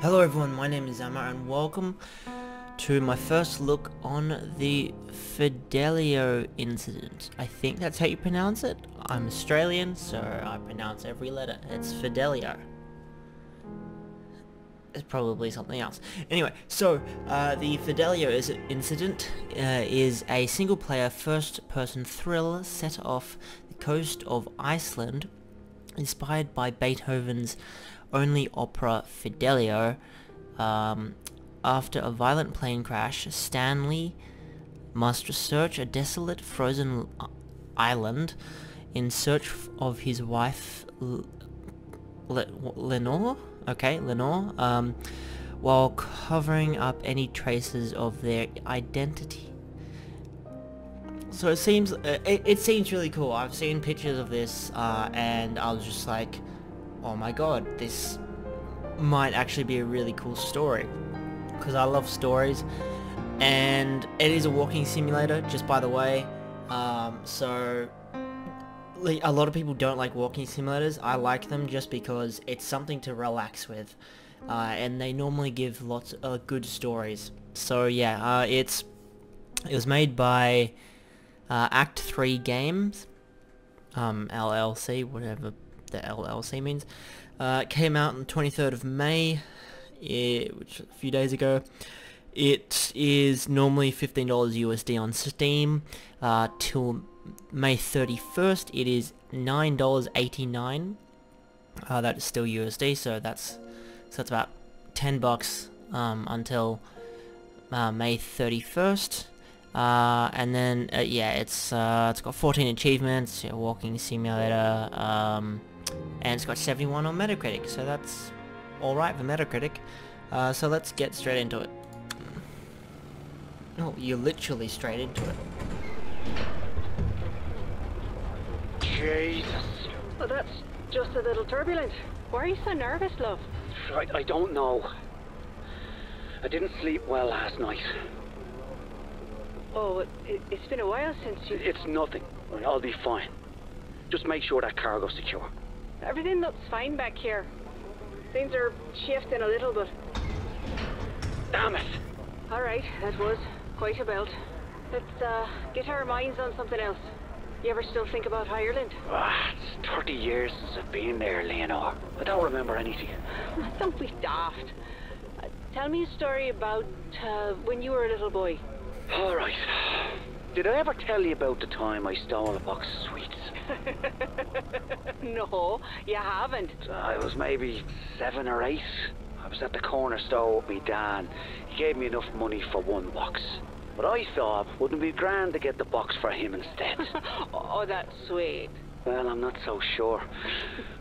Hello everyone, my name is Szamer and welcome to my first look on the Fidelio Incident. I think that's how you pronounce it. I'm Australian, so I pronounce every letter. It's Fidelio. It's probably something else. Anyway, so the Fidelio Incident is a single-player first-person thriller set off the coast of Iceland, inspired by Beethoven's only opera Fidelio. After a violent plane crash, Stanley must research a desolate frozen island in search of his wife Lenore, while covering up any traces of their identity. So it seems really cool. I've seen pictures of this and I was just like, oh my god, this might actually be a really cool story, because I love stories, and it is a walking simulator, just by the way. So a lot of people don't like walking simulators. I like them just because it's something to relax with, and they normally give lots of good stories. So yeah, it was made by Act 3 Games, LLC, whatever the LLC means. It came out on the 23rd of May, which is a few days ago. It is normally $15 USD on Steam. Till May 31st, it is $9.89. That is still USD, so that's about $10 until May 31st. And then yeah, it's got 14 achievements, a walking simulator, and it's got 71 on Metacritic, so that's alright for Metacritic. So let's get straight into it. Oh, you're literally straight into it. Jesus. Well, that's just a little turbulent. Why are you so nervous, love? I don't know. I didn't sleep well last night. Oh, it's been a while since you... It's nothing. I'll be fine. Just make sure that cargo's secure. Everything looks fine back here. Things are shifting a little, but... Damn it! Alright, that was quite a belt. Let's get our minds on something else. You ever still think about Ireland? It's 30 years since I've been there, Leonore. I don't remember anything. Don't be daft. Tell me a story about when you were a little boy. Alright. Did I ever tell you about the time I stole a box of sweets? No, you haven't. I was maybe 7 or 8. I was at the corner store with me dad. He gave me enough money for one box. But I thought, wouldn't it be grand to get the box for him instead? Oh, that's sweet. Well, I'm not so sure.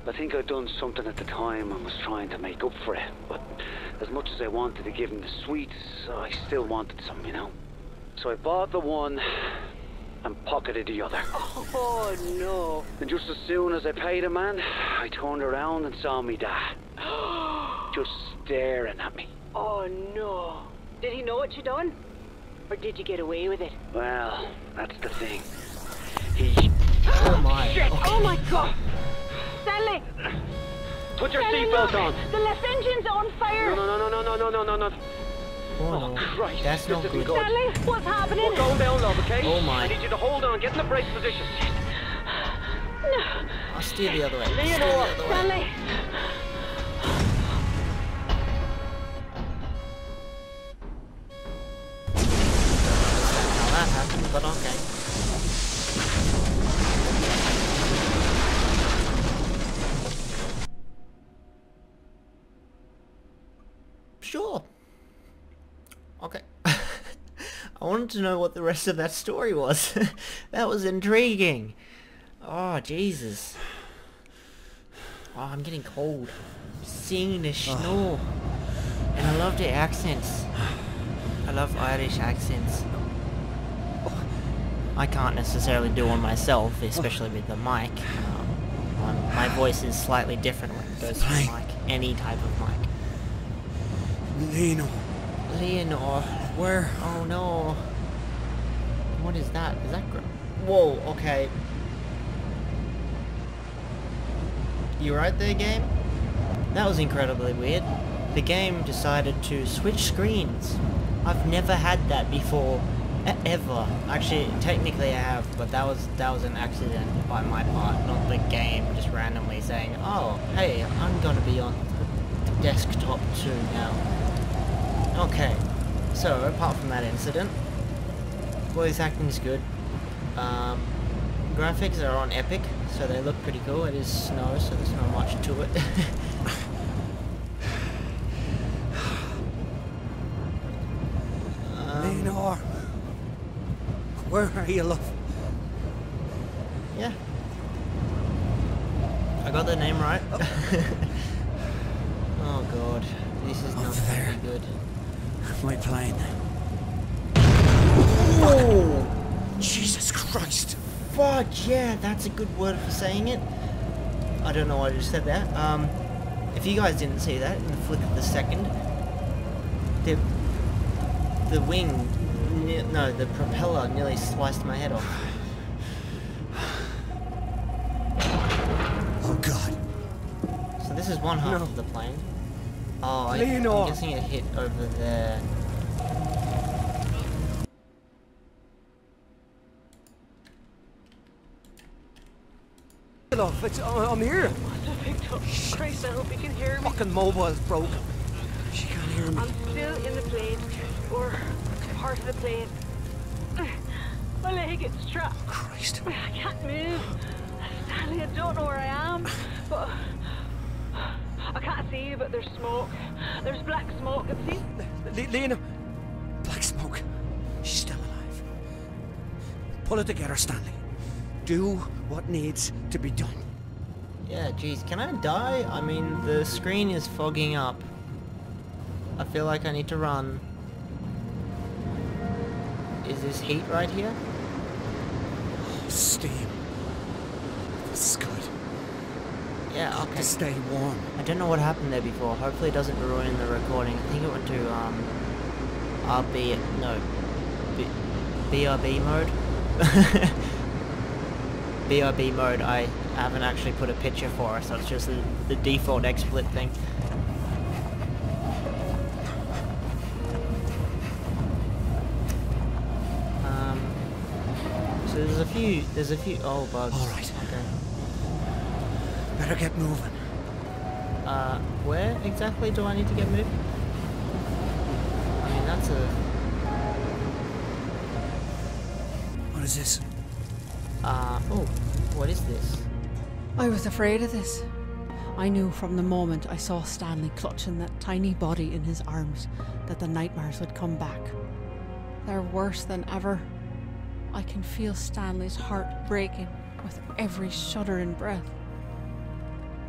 I think I'd done something at the time and was trying to make up for it. But as much as I wanted to give him the sweets, I still wanted some, you know? So I bought the one and pocketed the other. Oh, no. And just as soon as I paid him, man, I turned around and saw me dad. Just staring at me. Oh, no. Did he know what you done? Or did you get away with it? Well, that's the thing. He... Oh my. Shit! Okay. Oh my god! Stanley! Put your Stanley, seatbelt look! on! The left engine's on fire! No. Oh no. Christ, That's not this isn't good. Stanley, what's happening? We're going down, love, okay? Oh my. I need you to hold on, get in the brace position. No. I'll steer the other way. Steer the Leonore, other way. Stanley! How that happened, but okay. Sure. Okay. I wanted to know what the rest of that story was. That was intriguing. Oh, Jesus. Oh, I'm getting cold. Seeing the snow. And I love the accents. I love Irish accents. I can't necessarily do one myself, especially with the mic. My voice is slightly different when it goes to the mic. Any type of mic. Leonore. Where? Oh no. What is that? Is that... Whoa, okay. You right there, game? That was incredibly weird. the game decided to switch screens. I've never had that before, ever. Actually, technically I have, but that was an accident by my part, not the game just randomly saying, oh, hey, I'm gonna be on the desktop too now. Okay, so apart from that incident, voice acting is good. Graphics are on Epic, so they look pretty cool. It is snow, so there's not much to it. Leonor, where are you, love? Yeah. I got the name right. Oh god, this is not very good. My plane. Oh! Jesus Christ! Fudge, yeah, that's a good word for saying it. I don't know why I just said that. If you guys didn't see that in the flick of the second, the wing, no, the propeller nearly sliced my head off. Oh God! So this is one half of the plane. Oh, I'm guessing it hit over there. Love, I'm here. Must have picked up. Christ, I hope you can hear me. Fucking mobile's broke. She can't hear me. I'm still in the plane, or part of the plane. My leg is trapped. Christ. I can't move. Stanley, I don't know where I am, but I can't see you, but there's smoke. There's black smoke. See? Lena, black smoke. She's still alive. Pull it together, Stanley. Do what needs to be done. Yeah, geez, can I die? I mean, the screen is fogging up. I feel like I need to run. Is this heat right here? Steam. This is good. Yeah, okay. To stay warm. I don't know what happened there before. Hopefully it doesn't ruin the recording. I think it went to, BRB mode. BRB mode, I haven't actually put a picture for it, so it's just the default XSplit thing. So there's a few, oh, bugs. Alright. Okay. Better get moving. Where exactly do I need to get moving? I mean, that's a... What is this? Oh, what is this? I was afraid of this. I knew from the moment I saw Stanley clutching that tiny body in his arms that the nightmares would come back. They're worse than ever. I can feel Stanley's heart breaking with every shuddering breath.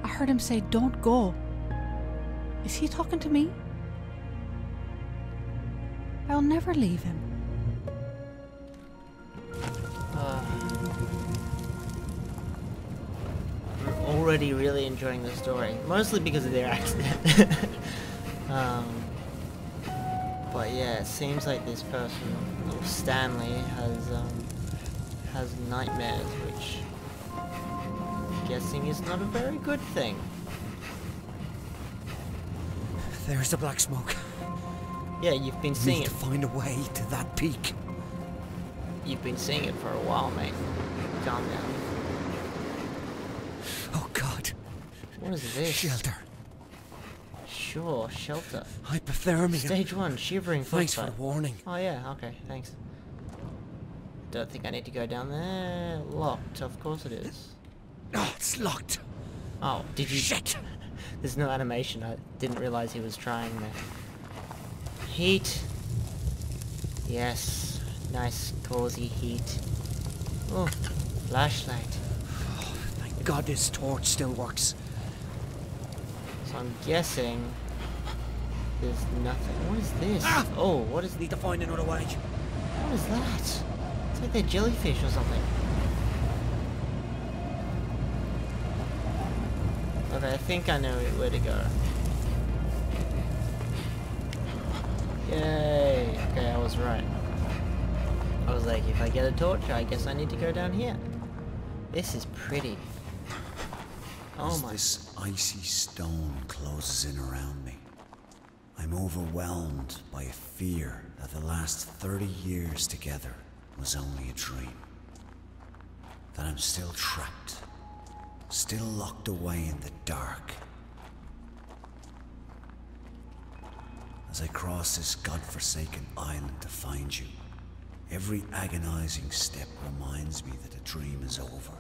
I heard him say, "Don't go." Is he talking to me? I'll never leave him. I'm already really enjoying the story, mostly because of their accident. But yeah, it seems like this person, or Stanley, has nightmares, which I'm guessing is not a very good thing. There's the black smoke. Yeah, you've been seeing Need it. to find a way to that peak. You've been seeing it for a while, mate. Calm down. Oh God. What is this? Shelter. Sure, shelter. Hypothermia. Stage 1, shivering Thanks for frostbite. the warning. Oh yeah, okay, thanks. Don't think I need to go down there. Locked, of course it is. Oh, it's locked. Oh, did you... Shit. There's no animation, I didn't realize he was trying there. Heat. Yes, nice cozy heat. Oh, flashlight. Oh, thank God this torch still works. So I'm guessing there's nothing. What is this? Ah! Oh, what is... Need to find another way. What is that? It's like they're jellyfish or something. Okay, I think I know where to go. Yay! Okay, I was right. I was like, if I get a torch, I guess I need to go down here. This is pretty. Oh As my... this icy stone closes in around me, I'm overwhelmed by a fear that the last 30 years together was only a dream. That I'm still trapped, still locked away in the dark. As I cross this godforsaken island to find you, every agonizing step reminds me that the dream is over.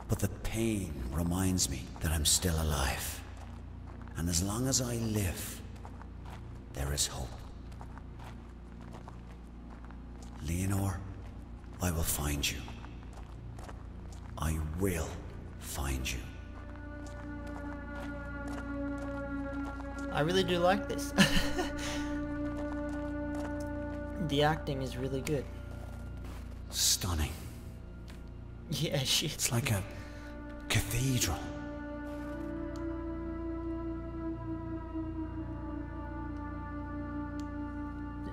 But the pain reminds me that I'm still alive. And as long as I live, there is hope. Leonore, I will find you. I will find you. I really do like this. The acting is really good. Stunning. Yeah, shit. It's like a cathedral.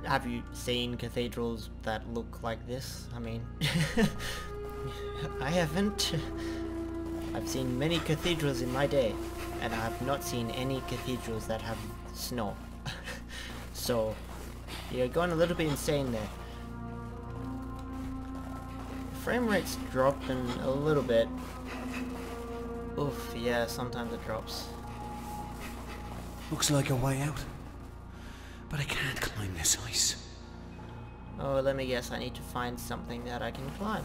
Have you seen cathedrals that look like this? I mean, I haven't. I've seen many cathedrals in my day, and I have not seen any cathedrals that have snow. So, you're going a little bit insane there. Frame rate's dropping a little bit. Oof, yeah, sometimes it drops. Looks like a way out. But I can't climb this ice. Oh, let me guess, I need to find something that I can climb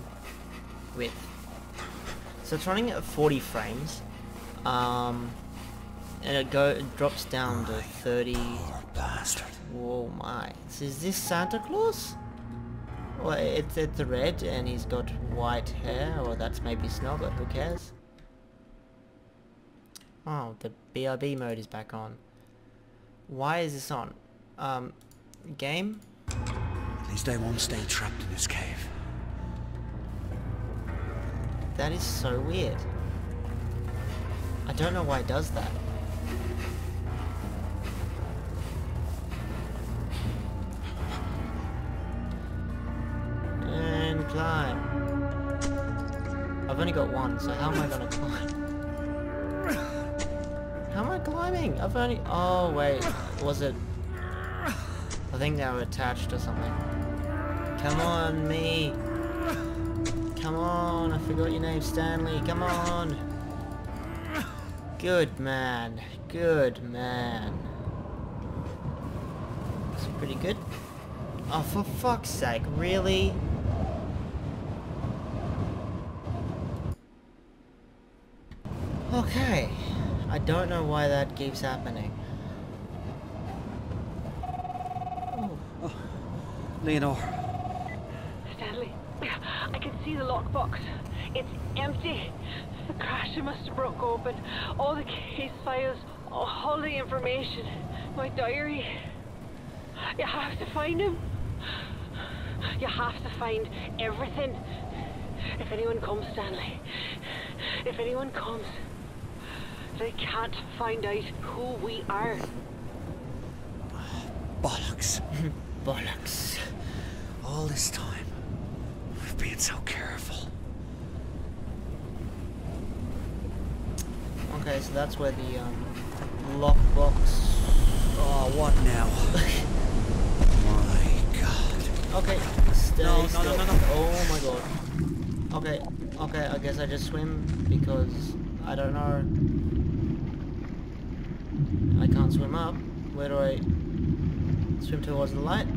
with. So it's running at 40 frames. And it drops down to 30. Poor bastard. Whoa my. So is this Santa Claus? Well, it's red and he's got white hair, or that's maybe snow, but who cares? Oh, the BRB mode is back on. Why is this on? Game? At least I won't stay trapped in this cave. That is so weird. I don't know why it does that. And climb. I've only got one, so how am I gonna climb? How am I climbing? I've only... Oh, wait. Was it... I think they were attached or something. Come on, me. Come on, I forgot your name, Stanley. Come on. Good man. Good man. That's pretty good. Oh, for fuck's sake, really? Okay. I don't know why that keeps happening. Oh, Leonore. Stanley, I can see the lockbox. It's empty. The crasher must have broke open. All the case files, all the information. My diary. You have to find him. You have to find everything. If anyone comes, Stanley. If anyone comes, they can't find out who we are. Bollocks. Bollocks. All this time, I've been so careful. Okay, so that's where the lockbox. Oh, what now? My God. Okay, stay No. still. Oh my God. Okay, I guess I just swim because I don't know. I can't swim up. Where do I swim towards the light?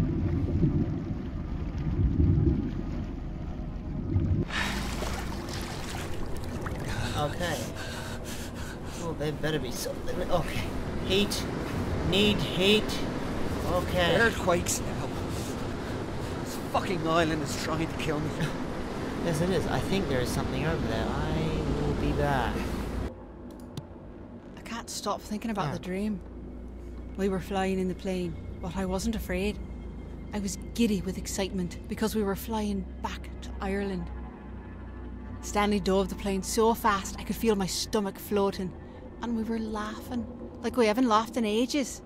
Okay. Oh, there better be something. Okay. Heat. Need heat. Okay. Earthquakes now. This fucking island is trying to kill me. Yes, it is. I think there is something over there. I will be back. I can't stop thinking about the dream. We were flying in the plane, but I wasn't afraid. I was giddy with excitement because we were flying back to Ireland. Stanley dove the plane so fast I could feel my stomach floating, and we were laughing like we haven't laughed in ages.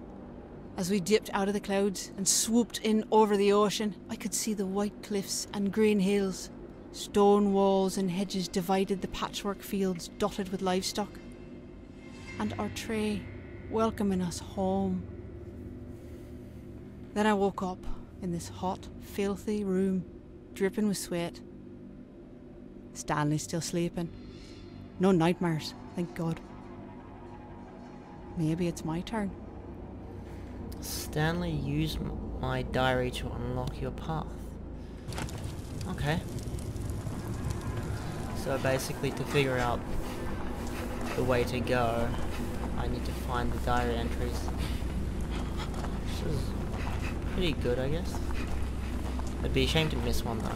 As we dipped out of the clouds and swooped in over the ocean, I could see the white cliffs and green hills. Stone walls and hedges divided the patchwork fields dotted with livestock. And our tray welcoming us home. Then I woke up in this hot, filthy room, dripping with sweat. Stanley's still sleeping. No nightmares, thank God. Maybe it's my turn. Stanley, use my diary to unlock your path. Okay. So basically, to figure out the way to go, I need to find the diary entries. This is pretty good, I guess. It'd be a shame to miss one though.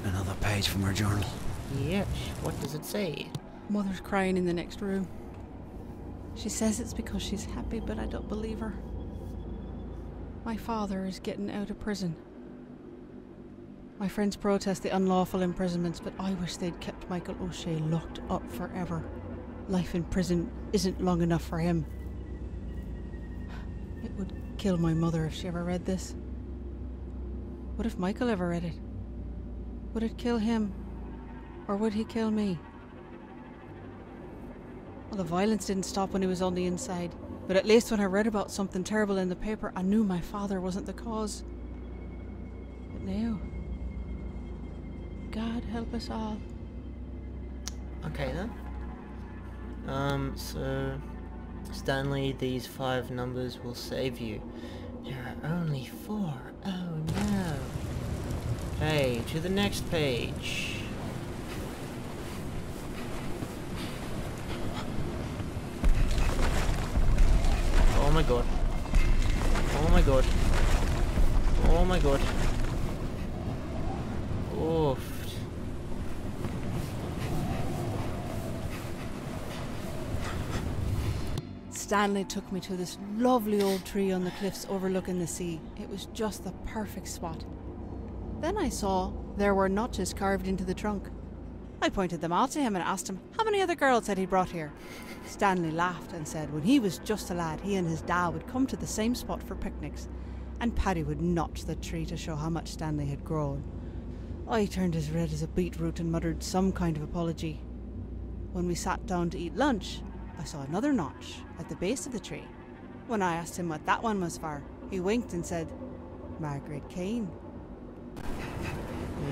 Another page from her journal. Yes, what does it say? Mother's crying in the next room. She says it's because she's happy, but I don't believe her. My father is getting out of prison. My friends protest the unlawful imprisonments, but I wish they'd kept Michael O'Shea locked up forever. Life in prison isn't long enough for him. It would kill my mother if she ever read this. What if Michael ever read it? Would it kill him? Or would he kill me? Well, the violence didn't stop when he was on the inside, but at least when I read about something terrible in the paper, I knew my father wasn't the cause. But now, God help us all. Okay then. So Stanley, these 5 numbers will save you. There are only 4. Oh no. Okay, to the next page. Oh my god. Oh my god. Oh my god. Oof. Stanley took me to this lovely old tree on the cliffs overlooking the sea. It was just the perfect spot. Then I saw there were notches carved into the trunk. I pointed them out to him and asked him how many other girls had he brought here. Stanley laughed and said when he was just a lad, he and his dad would come to the same spot for picnics, and Paddy would notch the tree to show how much Stanley had grown. I turned as red as a beetroot and muttered some kind of apology. When we sat down to eat lunch, I saw another notch at the base of the tree. When I asked him what that one was for, he winked and said, Margaret Kane.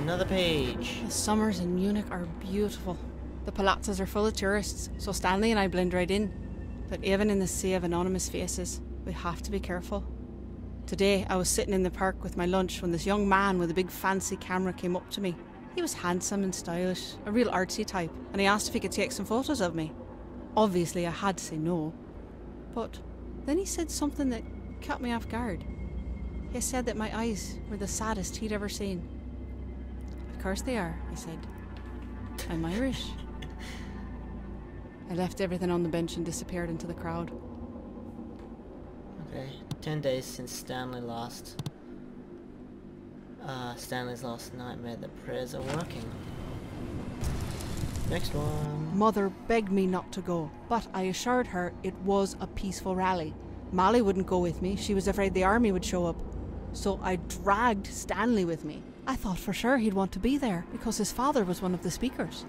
Another page. The summers in Munich are beautiful. The palazzas are full of tourists, so Stanley and I blend right in. But even in the sea of anonymous faces, we have to be careful. Today, I was sitting in the park with my lunch when this young man with a big fancy camera came up to me. He was handsome and stylish, a real artsy type, and he asked if he could take some photos of me. Obviously, I had to say no. But then he said something that caught me off guard. He said that my eyes were the saddest he'd ever seen. Of course they are, I said. I'm Irish. I left everything on the bench and disappeared into the crowd. Okay, 10 days since Stanley's last nightmare. The prayers are working. Next one. Mother begged me not to go, but I assured her it was a peaceful rally. Molly wouldn't go with me. She was afraid the army would show up. So I dragged Stanley with me. I thought for sure he'd want to be there because his father was one of the speakers.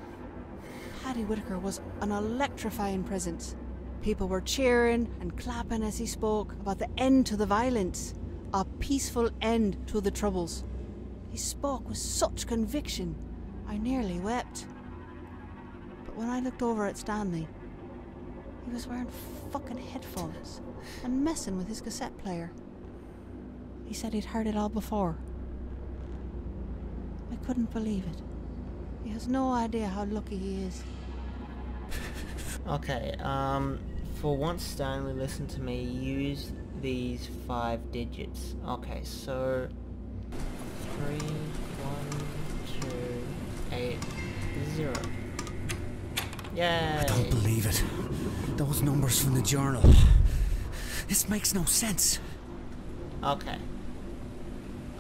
Paddy Whitaker was an electrifying presence. People were cheering and clapping as he spoke about the end to the violence, a peaceful end to the troubles. He spoke with such conviction, I nearly wept. But when I looked over at Stanley, he was wearing fucking headphones and messing with his cassette player. He said he'd heard it all before. I couldn't believe it. He has no idea how lucky he is. Okay, for once, Stanley, listen to me. Use these 5 digits. Okay, so 3, 1, 2, 8, 0. Yay! I don't believe it. Those numbers from the journal. This makes no sense. Okay.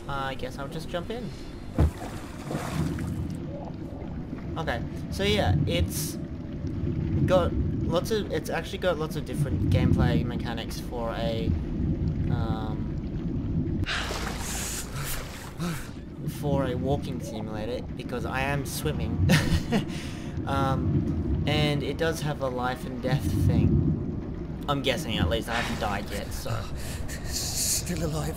I guess I'll just jump in. Okay, so yeah, it's actually got lots of different gameplay mechanics for a walking simulator, because I am swimming. And it does have a life and death thing. I'm guessing, at least. I haven't died yet, so. still alive.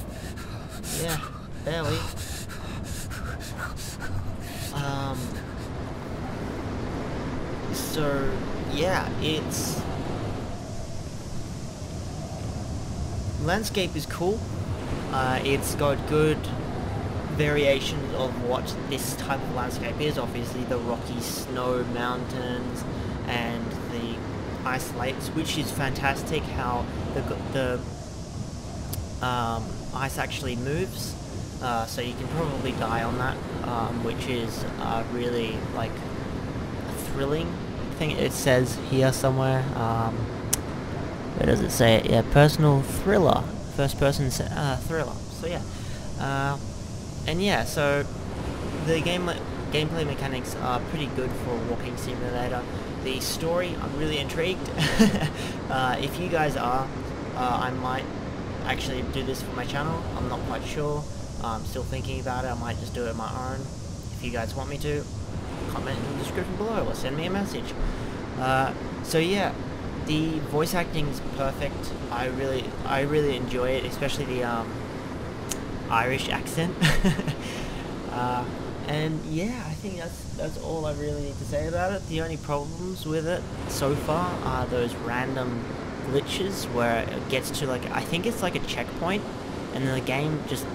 Yeah, barely. So, yeah, it's... landscape is cool. It's got good variations of what this type of landscape is. Obviously the rocky snow mountains and the ice lakes, which is fantastic how the ice actually moves. So you can probably die on that, which is really like a thrilling thing. It says here somewhere, where does it say it? Yeah, personal thriller, first person thriller. So yeah, and yeah, so the gameplay mechanics are pretty good for a walking simulator. The story, I'm really intrigued. If you guys are, I might actually do this for my channel. I'm not quite sure. I'm still thinking about it. I might just do it on my own. If you guys want me to, comment in the description below or send me a message. So yeah, the voice acting is perfect. I really enjoy it, especially the Irish accent. And yeah, I think that's all I really need to say about it. The only problems with it so far are those random glitches where it gets to like, I think it's like a checkpoint, and then the game just,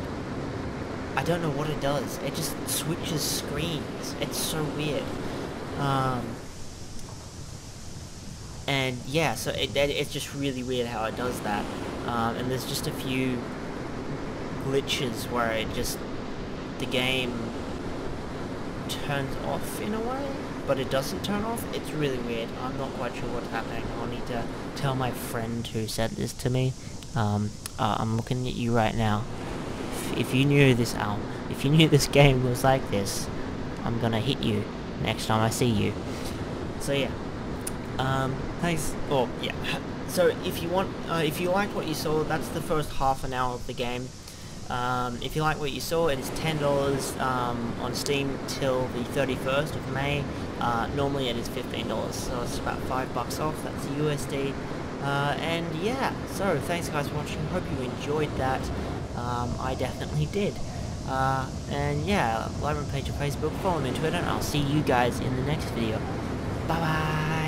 I don't know what it does. It just switches screens. It's so weird. And yeah, so it's just really weird how it does that. And there's just a few glitches where it just, the game turns off in a way, but it doesn't turn off. It's really weird. I'm not quite sure what's happening. I'll need to tell my friend who said this to me. I'm looking at you right now. If you knew this, Al, if you knew this game was like this, I'm gonna hit you next time I see you. So yeah, thanks. Oh yeah. So if you want, if you liked what you saw, that's the first half an hour of the game. If you like what you saw, it is $10 on Steam till the 31st of May. Normally it is $15, so it's about $5 off. That's USD. And yeah, so thanks guys for watching. Hope you enjoyed that. I definitely did. And yeah, like my page on Facebook, follow me on Twitter, and I'll see you guys in the next video. Bye bye.